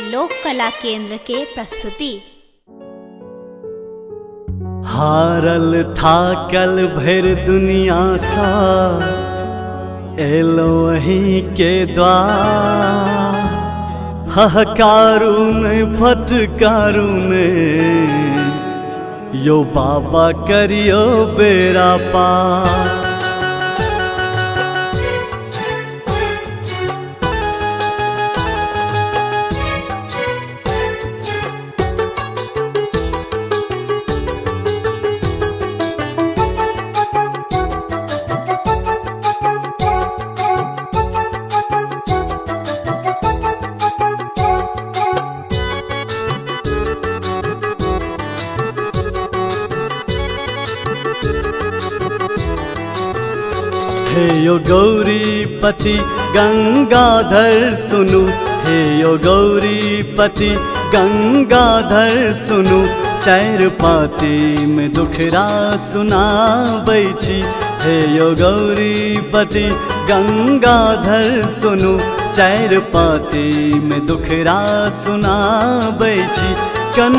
लोक कला केंद्र के प्रस्तुति। हारल था कल भर दुनिया सा एलो वहीं के द्वार, हकारून फटकारून यो बाबा करियो बेरा पार। हे यो गौरीपति गंगाधर सुनु, हे यो गौरीपति गंगाधर सुनु, चार पाती में दुखरा सुनाबै छी। हे यो गौरीपति गंगाधर सुनु, चार पाती में दुखरा सुनाबै छी। कन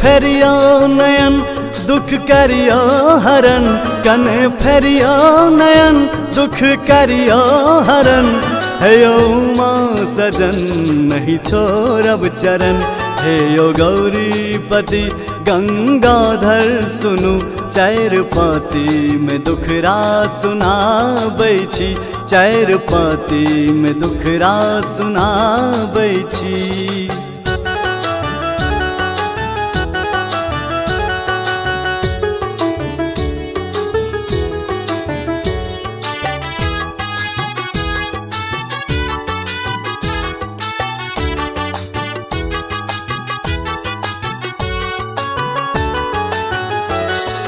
फेरियो नयन दुख करियो हरण, कन फेरियो नयन दुख करियो हरण। हे यो माँ सजन नहीं छोड़ब चरण, हे यो गौरीपति गंगाधर सुनु, चार पाती में दुखरा सुनाबै छी। चार पाती में दुखरा सुनाबै छी।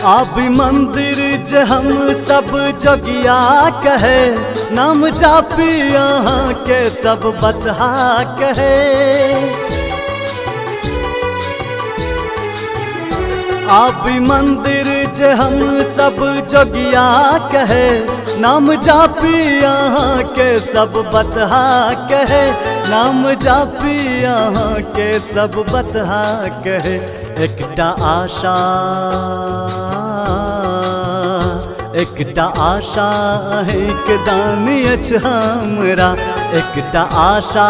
आबि मंदिर जे हम सब जोगिया कहे, नाम जापी यहाँ के सब बतहा कहे। आबि मंदिर जे हम सब जोगिया कहे, नाम जापी यहाँ के सब बतहा कहे। नाम जापी यहाँ के सब बतहा कहे। एकटा आशा है कि दानी अछि हमरा, एकटा आशा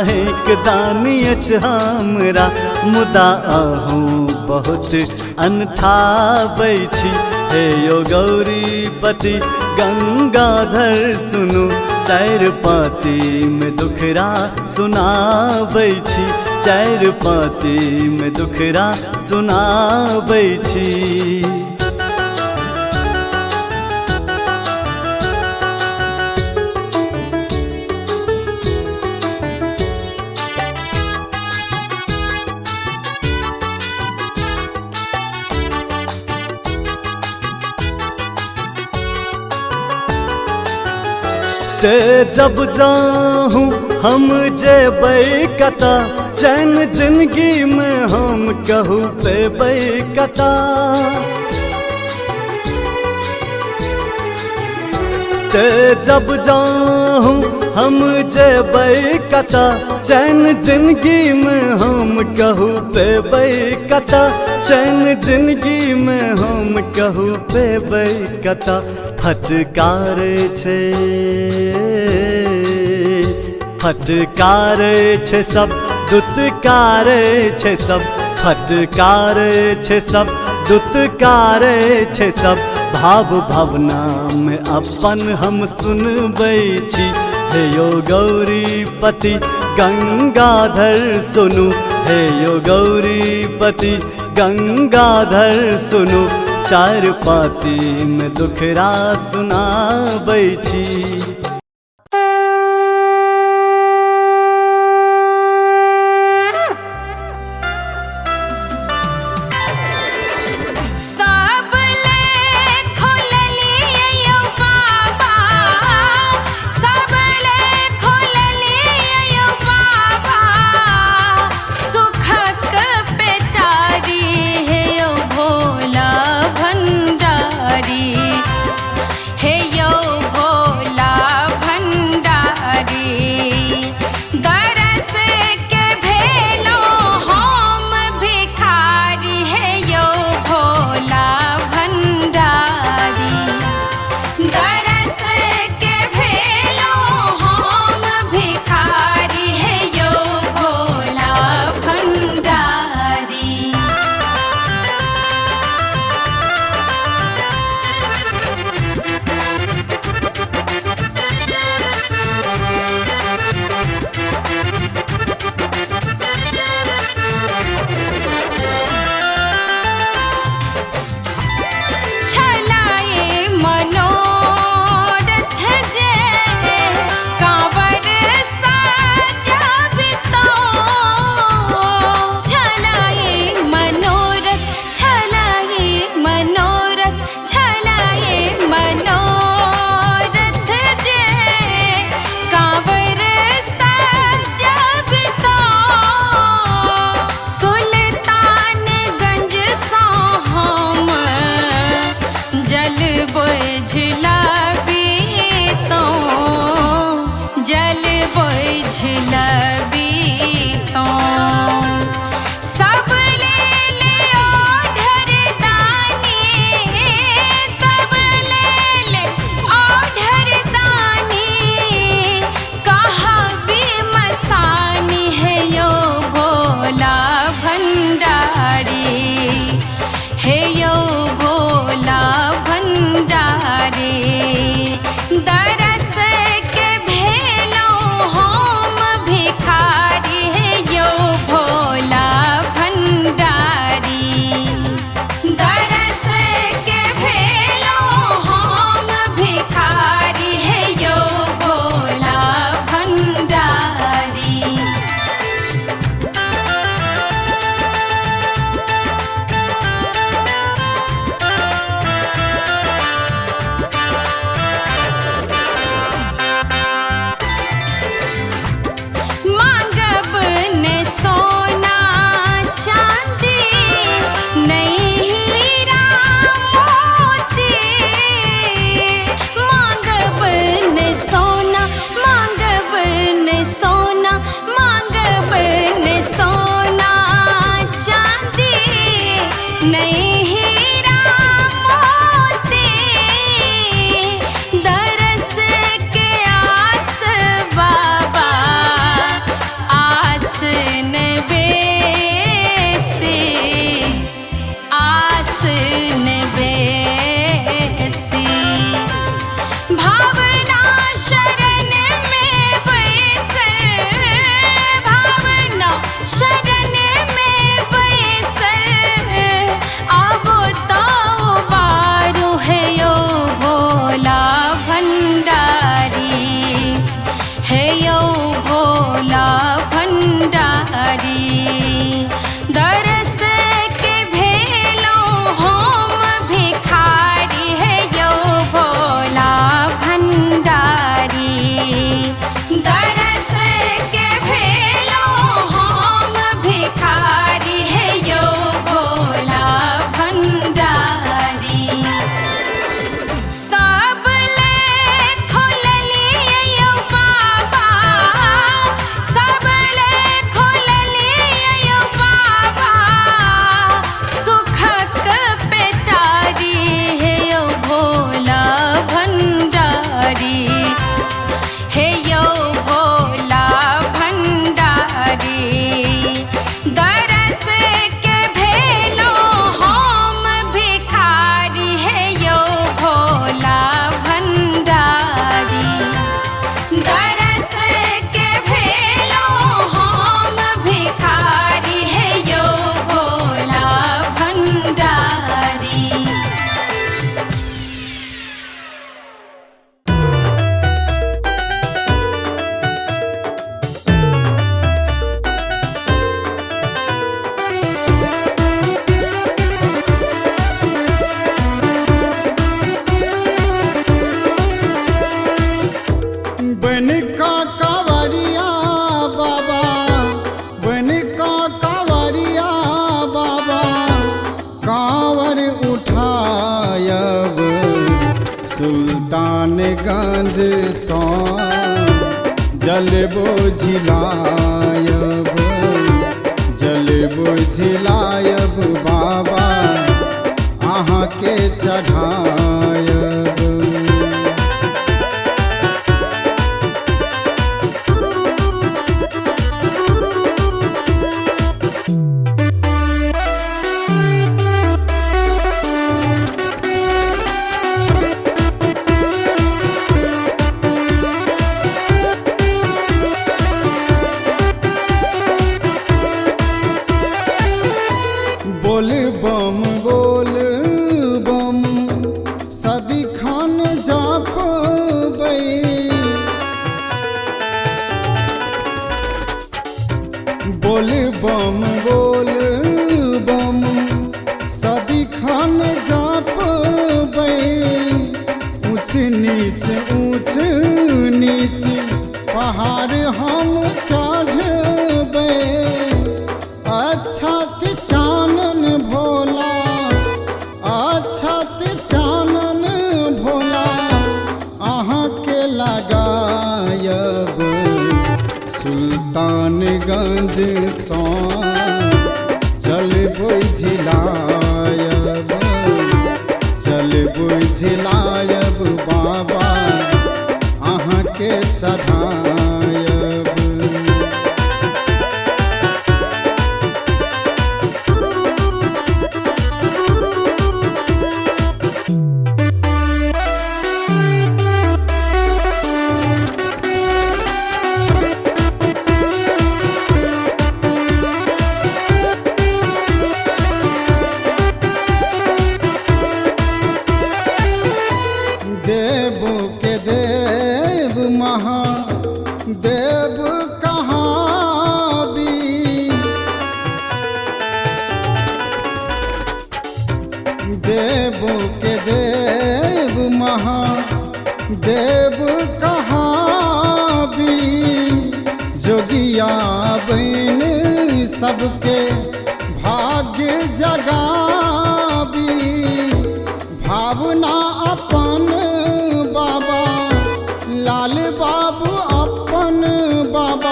है कि दानी अछि हमरा। मुदा अहूँ बहुत अनठाबै छी। हे यो गौरीपति गंगाधर सुनु, चार पाती में दुखरा सुनाबै छी। चार पाती में दुखरा सुनाबै छी। ते जब जाहूँ हम जेबै कता, चैन जिंदगी में हम कहूँ पेबै कता। ते जब जाहूँ हम जेबै कता, चैन जिंदगी में हम कहूँ पेबै कता। चैन जिंदगी में हम कहूँ पेबै कता। फटकार छे सब, दुत्कार छे सब। फटकार छे सब, दुत्कार छे सब। भाव भावना में अपन हम सुनबै छी। हे यो गौरीपति गंगाधर सुनु, हे यो गौरीपति गंगाधर सुनु, चार पाती में दुखरा सुनाबै छी। हे यो भोला सोना मांगबन सोना चांदी नहीं हीरा मोती दरस के आस बाबा आस न बेसी आस न बेसी भावना शरण में बैसल भावना शरण में बैसल अब तो बारू है यो भोला भंडारी है यो भोला भंडारी दरस के भेलो हम भिखारी है यो भोला भंडारी दरस के भेलो हम भिखारी है यो भोला भंडारी सब ले खोललिए यो बाबा सब ले खोललिए यो बाबा सुखक पेटारी है यो भोला भंडारी हे यो भोला भंडारी दरस के भेलो हम भिखारी है यो भोला भंडारी दरस के भेलो हम भिखारी है यो भोला भंडारी बन का कावड़िया बाबा बन का कावड़िया बाबा कांवर उठायब सुल्तानगंज सौ जल बोझिलायब जल बोझिलायब बाबा अहाँ के चढ़ायब बोल बम सदिखन जपबै बोल बम सदिखन जपबै ऊँच नीच पहाड़ हम चढ़बै अच्छत चानन भोला अच्छत चानन भोला अहाँ के लगायब सुल्तानगंज सौ चल बुझिलायब चल बुझिलायब बाबा अहाँ के चढ़ायब देव के देव महादेव कहाँ भी देव के देव महादेव कहाँ भी जोगिया बन सबके भाग्य जगाबी भावना अपन बाबा लाल बाबू अपन बाबा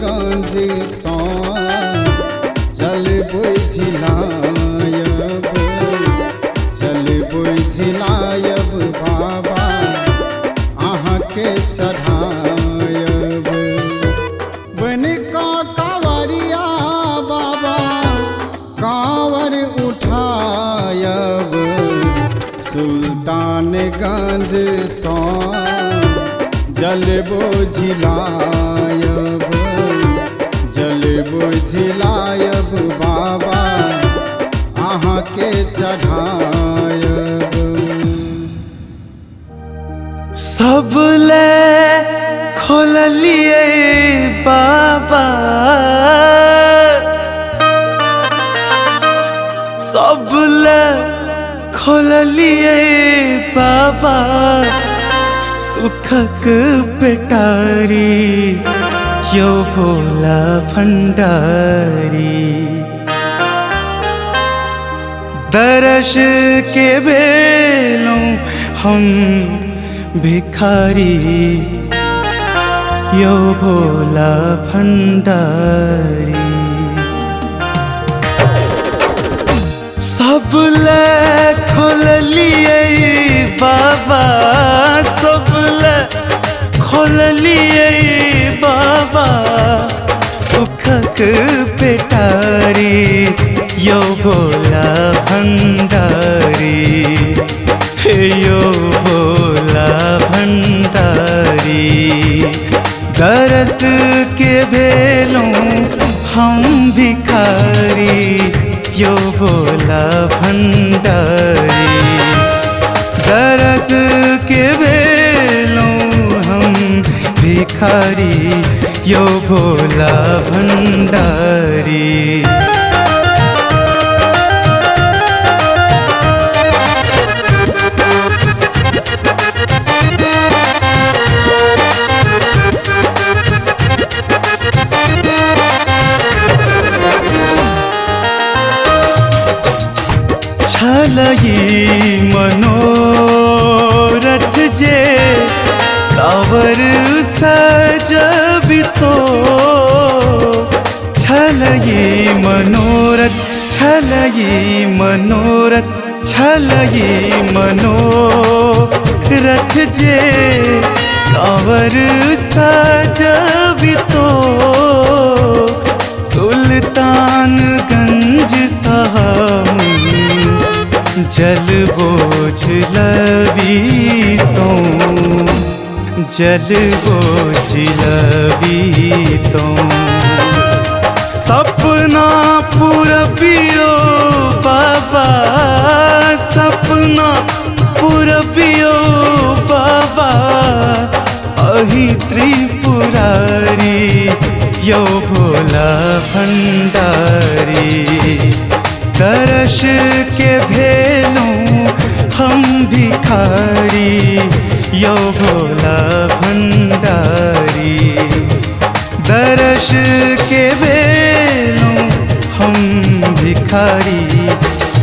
गंज सो जल बुझिलायब जल बुझिलायब बाबा अहाँ के चढ़ायब बन का कांवरिया बाबा कांवर उठायब सुल्तानगंज सो जल बुझिलायब जल बुझिलायब बाबा अहाँ के चढ़ायब सब ले खोललिए बाबा सब ले खोललिए बाबा सुखक पेटारी यो भोला भंडारी दर्श के बेलों हम भिखारी यो भोला भंडारी सब ले खोललिए बाबा सब ले खोललिए बाबा सुखक पेटारी यो भोला भंडारी यो भोला भंडारी दरस के बेलों हम भिखारी यो भोला भंडारी दरस के बेलों हम भिखारी यो भोला भंडारी छलई मनोरथ जे कांवर सजबितो छलई मनोरथ छलई मनोरथ छलई मनोरथ जे कांवर सजबितो सुल्तानगंज साहब जल बोझ लबी तो जल बोझ लबी तो सपना पूरबियो बाबा सपना पूरबियो बाबा अहि त्रिपुरारी यो भोला भंडारी दर्श के भेलों हम भिखारी यो भोला भंडारी दर्श के भेलों हम भिखारी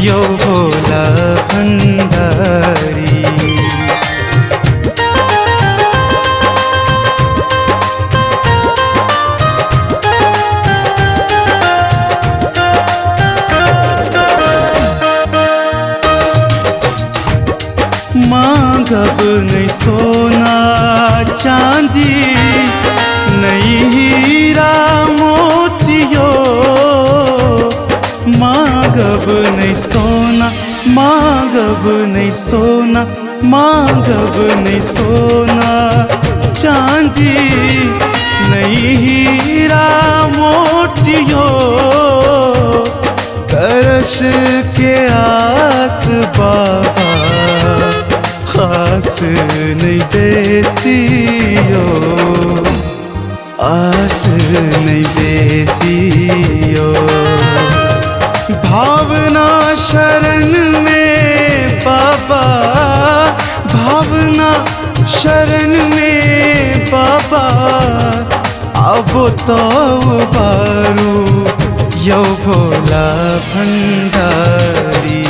यो भोला भंडारी मांगब नहीं सोना चांदी नहीं हीरा मोतियो मांगब नहीं सोना मांगब नहीं सोना मांगब नहीं सोना चांदी नहीं हीरा मोतियो तरस के आस बाबा खास नहीं बेसियो आस नहीं बेसियो भावना शरण में बाबा भावना शरण में बाबा अब तो बारू यो भोला भंडारी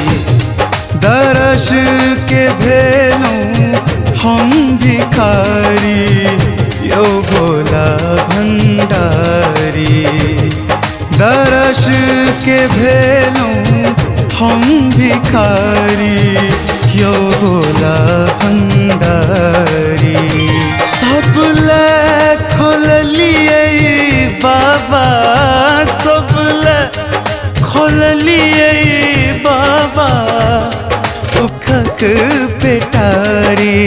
दर्श के भेलों हम भिखारी यो भोला भंडारी दरस के भेलूं हम भिखारी यो भोला भंडारी। सब ले खोललिए बाबा, सब ले खोललिए बाबा, सुखक पेटारी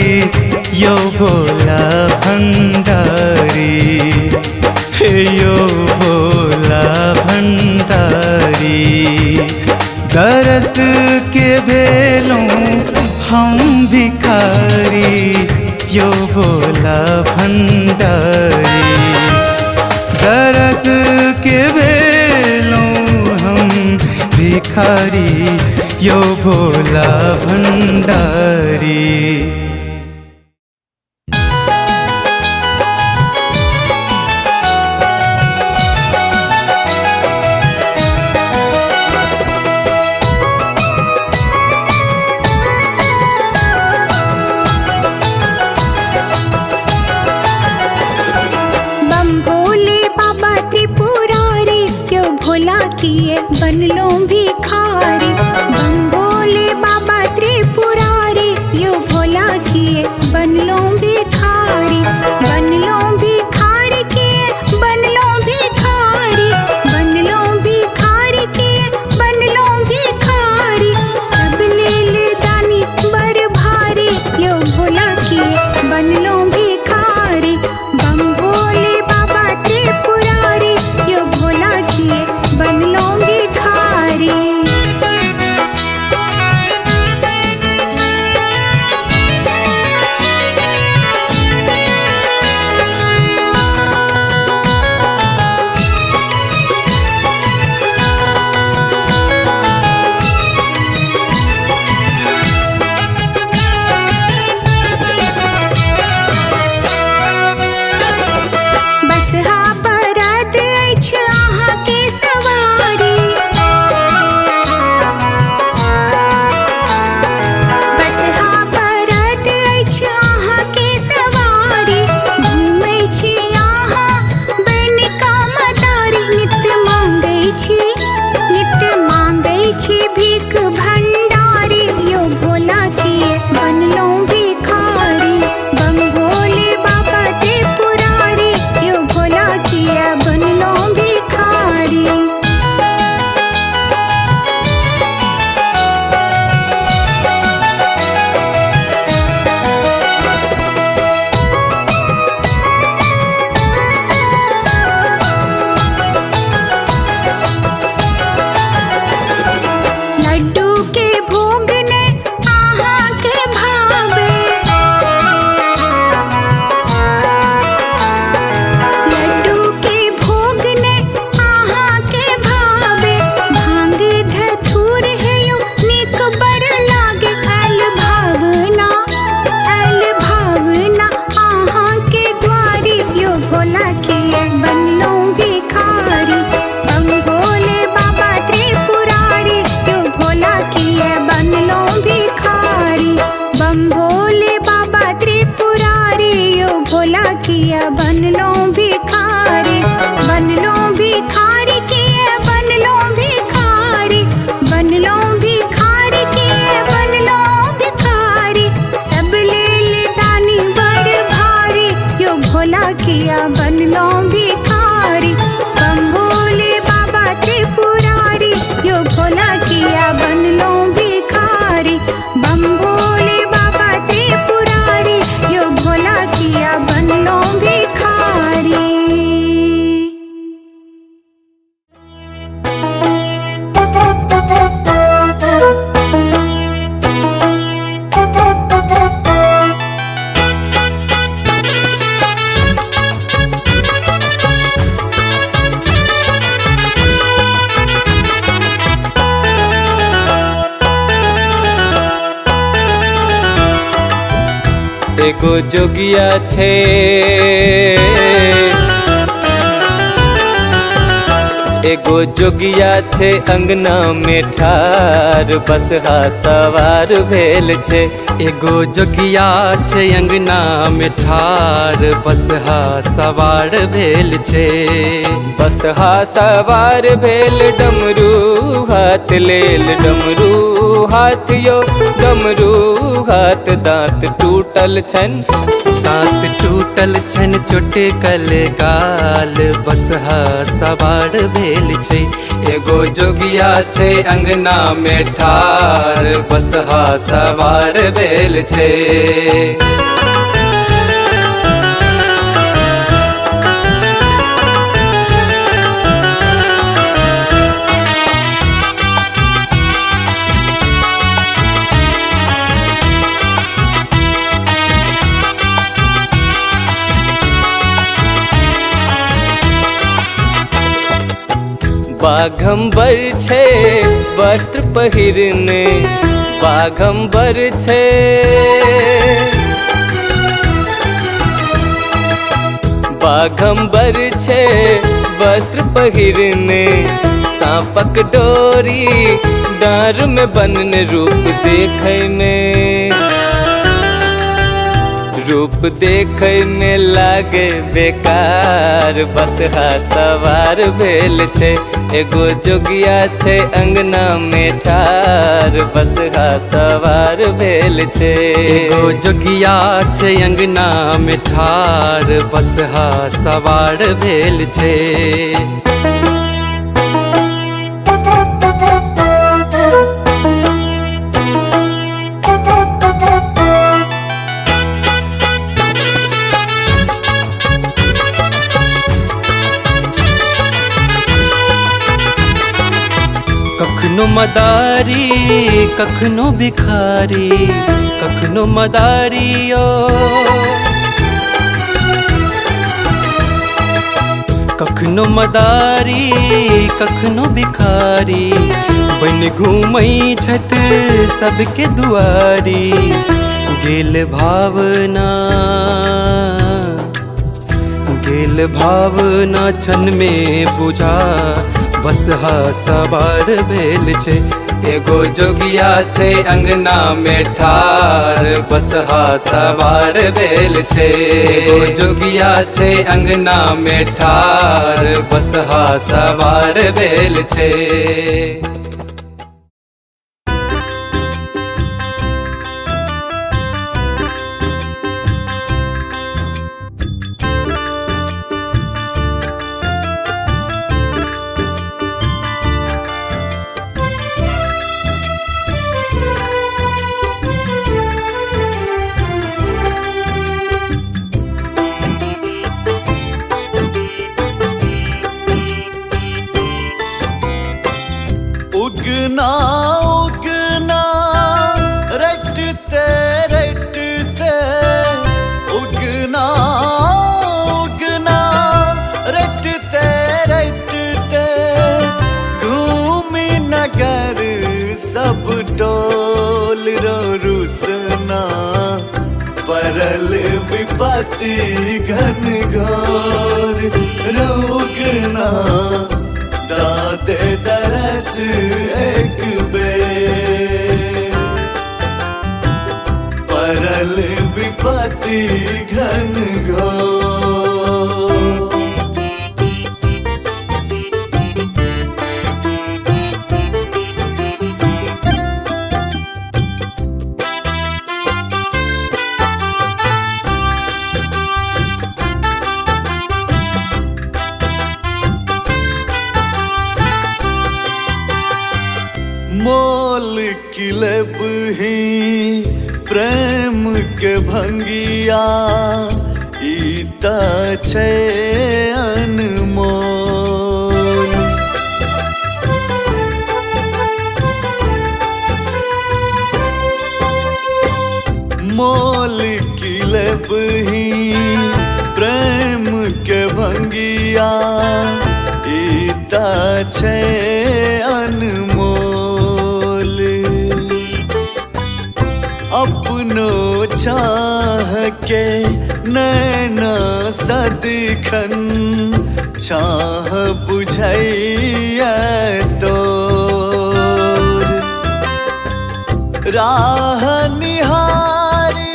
यो भोला भंडारी, हे यो भोला भंडारी। दरस के भेलूं हम भिखारी यो भोला भंडारी। दरस के भेलूं हम भिखारी यो भोला भंडारी। बनलो भिखारी बम भोले बाबा त्रिपुरारी, यो भोला किए बनलो भिखारी, बनलो भिखारी किए बनलो भिखारी, बनलो भिखारी किए बनलो भिखारी। सब ले दानी बर भारी, यो भोला किए बनलो भिखारी बम भोले बाबा त्रिपुरारी, यो भोला किए बनलो भिखारी। बसहा बरद अछि अहाँ के सवारी, बसहा बरद अछि अहाँ के सवारी। घूमै छी अहाँ बन कामदारी, नित्य मांगै छी भीख भंडारी, यो भोला किए बनलो भिखारी बम भोले बाबा त्रिपुरारी, यो भोला किए बनलो भिखारी। लड्डू के भोग ने अहाँ के भावे, लड्डू के भोग ने अहाँ के भावे। भांग धतूर है यो नीक बर लागे, ऐल भावना अहाँ के द्वारी, यो भोला किए बनलो भिखारी बम भोले बाबा त्रिपुरारी, यो भोला किए बनलो भिखारी बम भोले बाबा त्रिपुरारी, यो भोला किए बनलो भिखारी, बनलो भिखारी किए बनलो भिखारी, बनलो भिखारी किए बनलो भिखारी। सब ले दानी बर भारी, यो भोला किया बनलो भिखारी बम भोले बाबा त्रिपुरारी, यो भोला किया बनलो भिखारी बम भोले बाबा त्रिपुरारी, यो भोला किया बनलो भिखारी। एगो जोगिया छे एगो जोगिया छे अंगना में ठार बसहा सवार भेल छे। एगो जोगिया छे अंगना में ठार बसहा सवार भेल छे। बसहा सवार भेल डमरू हाथ लेल डमरू हाथ यो डमरू हाथ दांत टूटल छन दांत टूटल छन चोटे कल गाल बसहा सवार भेल छै। एगो जोगिया छै अंगना में ठार बसहा सवार भेल छै। बाघम्बर छे वस्त्र पहिरने बाघम्बर छे। बाघम्बर छे वस्त्र पहिरने सांपक डोरी डार में बनने रूप देखे में रूप देखे में लागे बेकार बसहा सवार भेल छे। एगो जोगिया छे अंगना में ठार बसहा सवार भेल छे। एगो जोगिया छे अंगना में ठार बसहा सवार भेल छे। कखनो मदारी कखनो भिखारी कखनो मदारियो कखनो मदारी कखनो भिखारी बन घूमै छत सबके दुआरी। गेल भावना छन में बुझा बसहा सवार भेल छे। एगो जोगिया छे अंगना में ठार बसहा सवार भेल छे। एगो जोगिया छे अंगना में ठार बसहा सवार भेल छे। उगना उगना रटते रटते उगना उगना रटते रटते घूमी नगर सब डोल रो रुसना परल विपत्ति घन घोर रोगना दाते तरस एक बेर परल विपत्ति घन घोर। मोल किलब ही प्रेम के भंगिया ईता छे अनमोल। मोल किलब ही प्रेम के भंगिया ईता छे अनमोल। अपनो चाह के नैना सदिखन छाह बुझैया तोर राह निहारी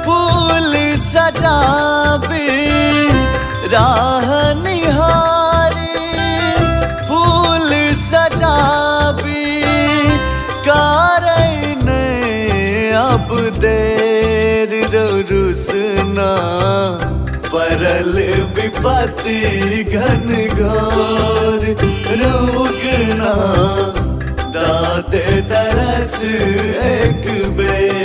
फूल सजाबी राह निहारी फूल सजाबी कारण अब देर रुसना परल विपत्ति घन घोर रोगना दाते तरस एक बेर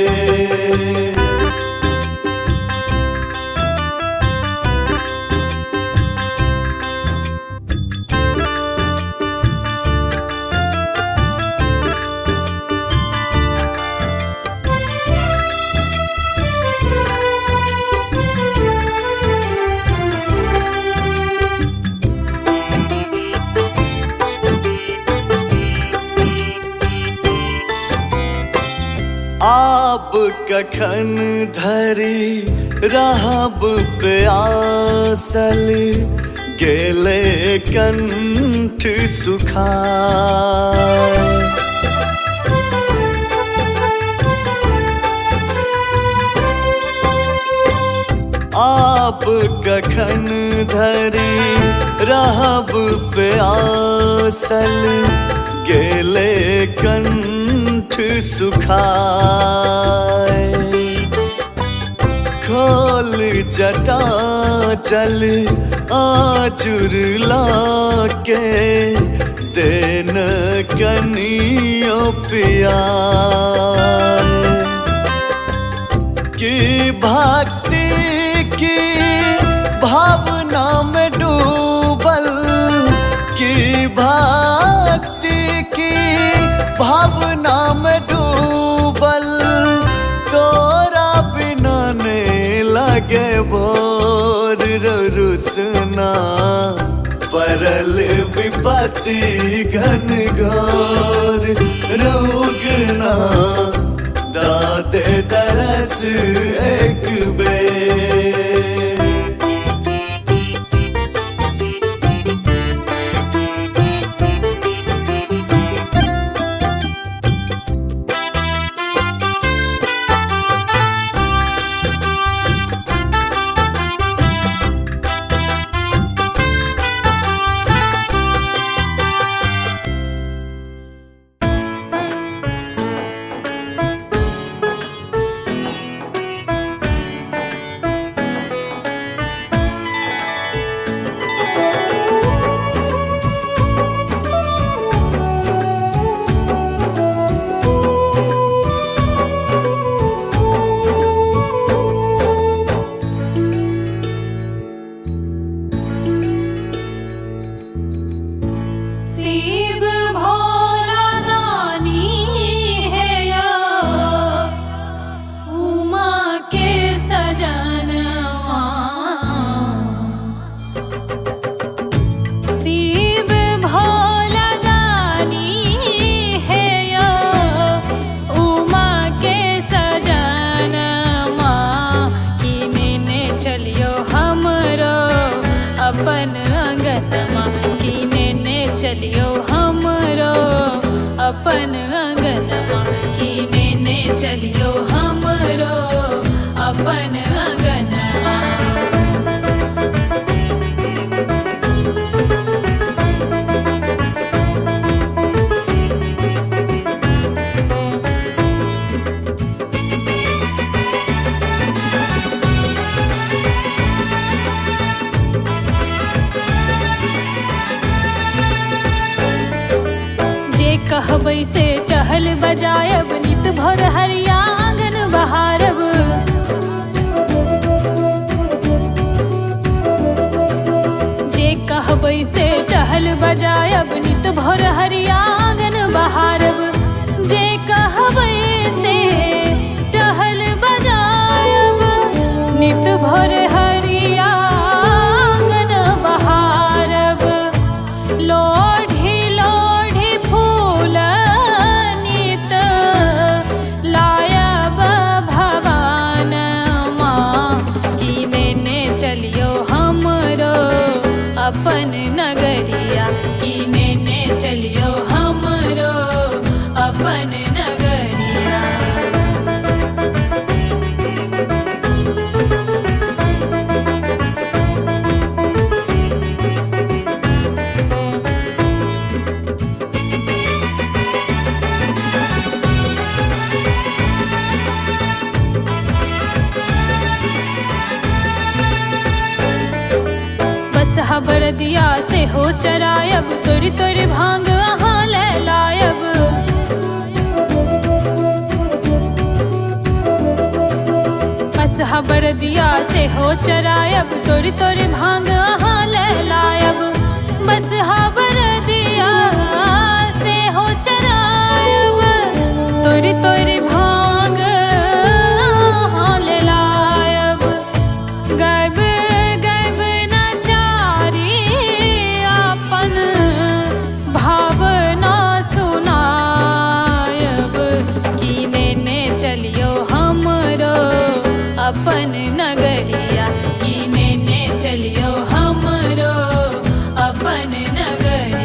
आप कखन धरी रहब प्यासल गेले कंठ सुखा आप कखन धरी रहब प्यासल गेले कंठ सुखाए खोल जटा चल आचुर लाके देन कनियो पियाए की भक्ति की भावना में डूबल की भक्ति की भावना में डूबल तोरा बिना ने लगे भोर रुसना परल विपत्ति घन घोर रोगना दाते तरस एक बेर अपन अंगनमा कीने चलियो हमरो अपन अंगनमा कीने चलियो हमरो अपन अंगनमा। कहबै से टहल बजायब नित भोर हरिया आंगन बहारब। जे कहबै से टहल बजायब नित भोर हरिया आंगन बहारब। जे कहबै से टहल बजायब नित भोर हरिया आंगन बहारब। लोढ़ी लोढ़ी फूल नित लाय बरदिया से हो चरायब तोरी तोरी भांग अहाँ ले लायब। बसहा बरदिया से हो चरायब तोरी तोरी भांग अहाँ ले लायब। बसहा बरदिया से हो चरायब तोरी तोरी भांग अहाँ ले लायब। गायब गायब नचारी अपन भावना सुनायब कि नेने चलियो हमरो अपन नगरिया कि नेने चलियो हमरो अपन नगरिया।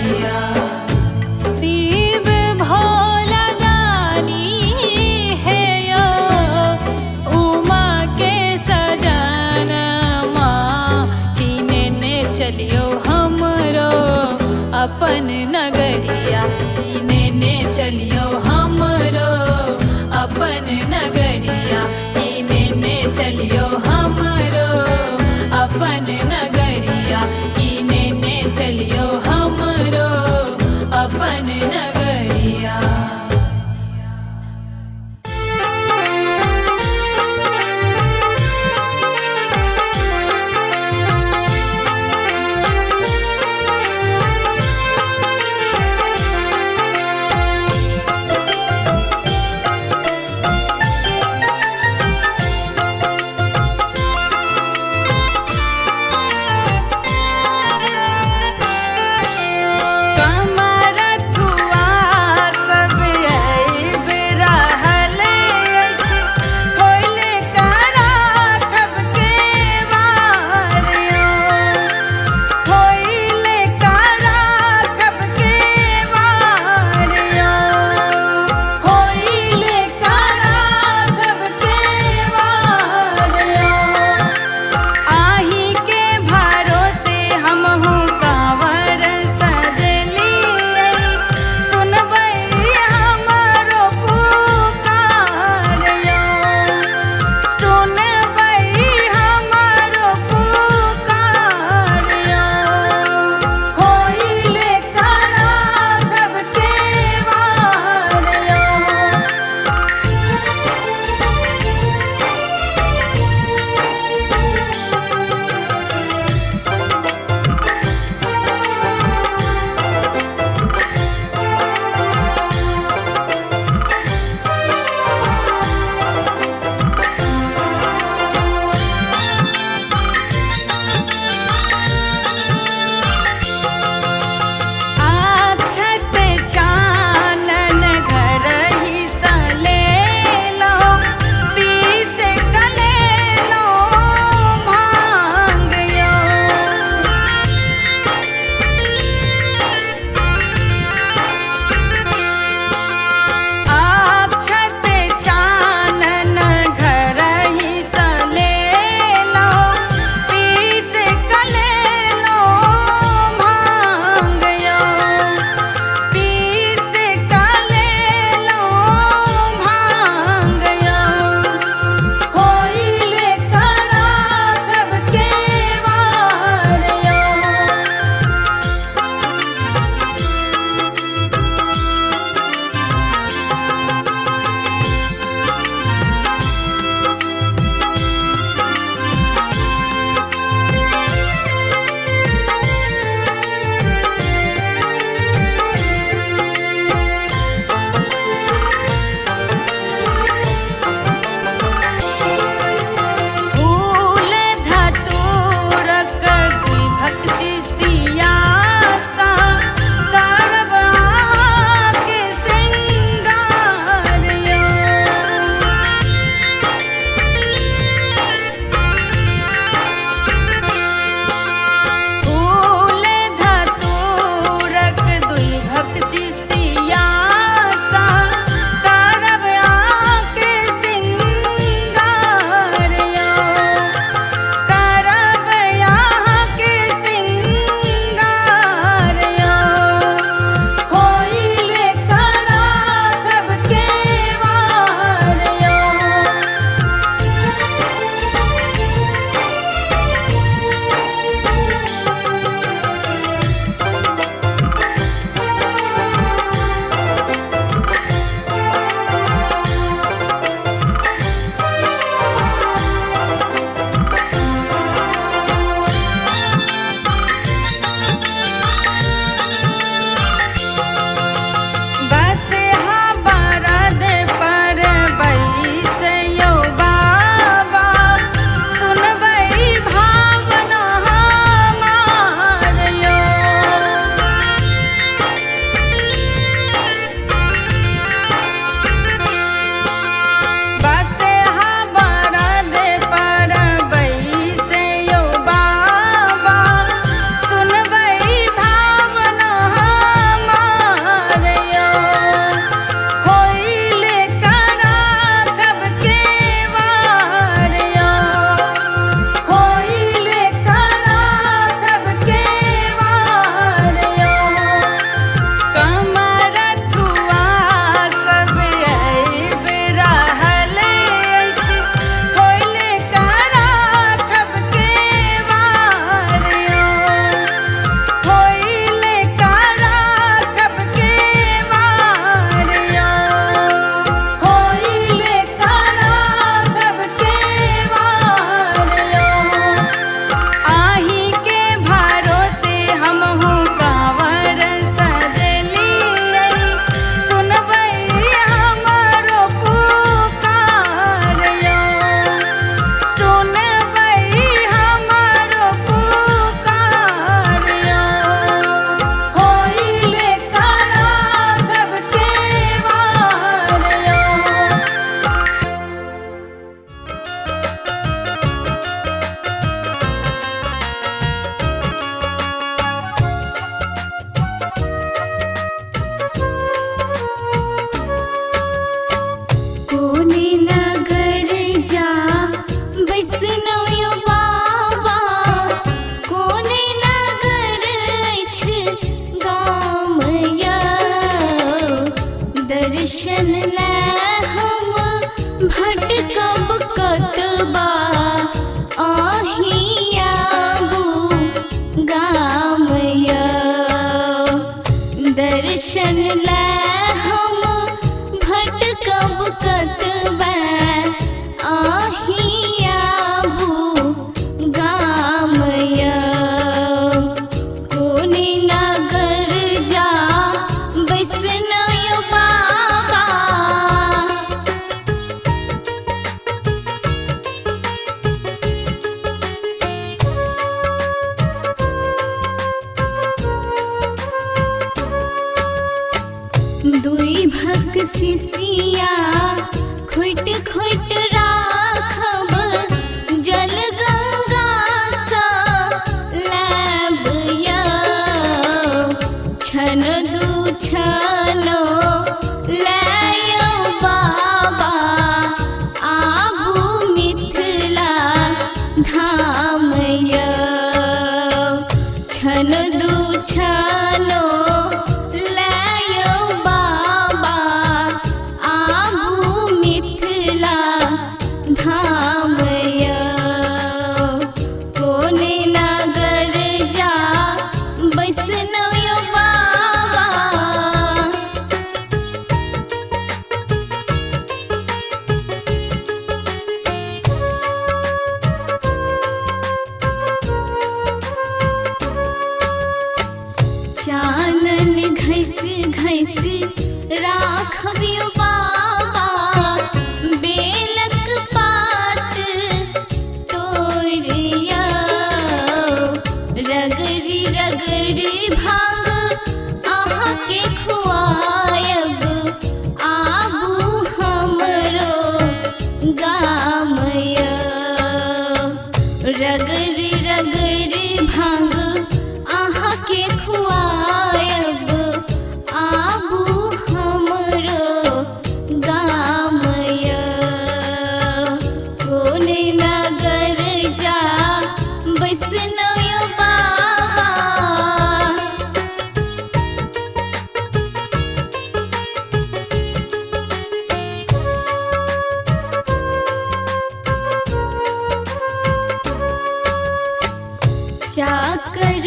रगरी रगरी भांग आहा के खुआयब आबू हमरो गामय कोने नगर जा वैष्णव बाबा चाकर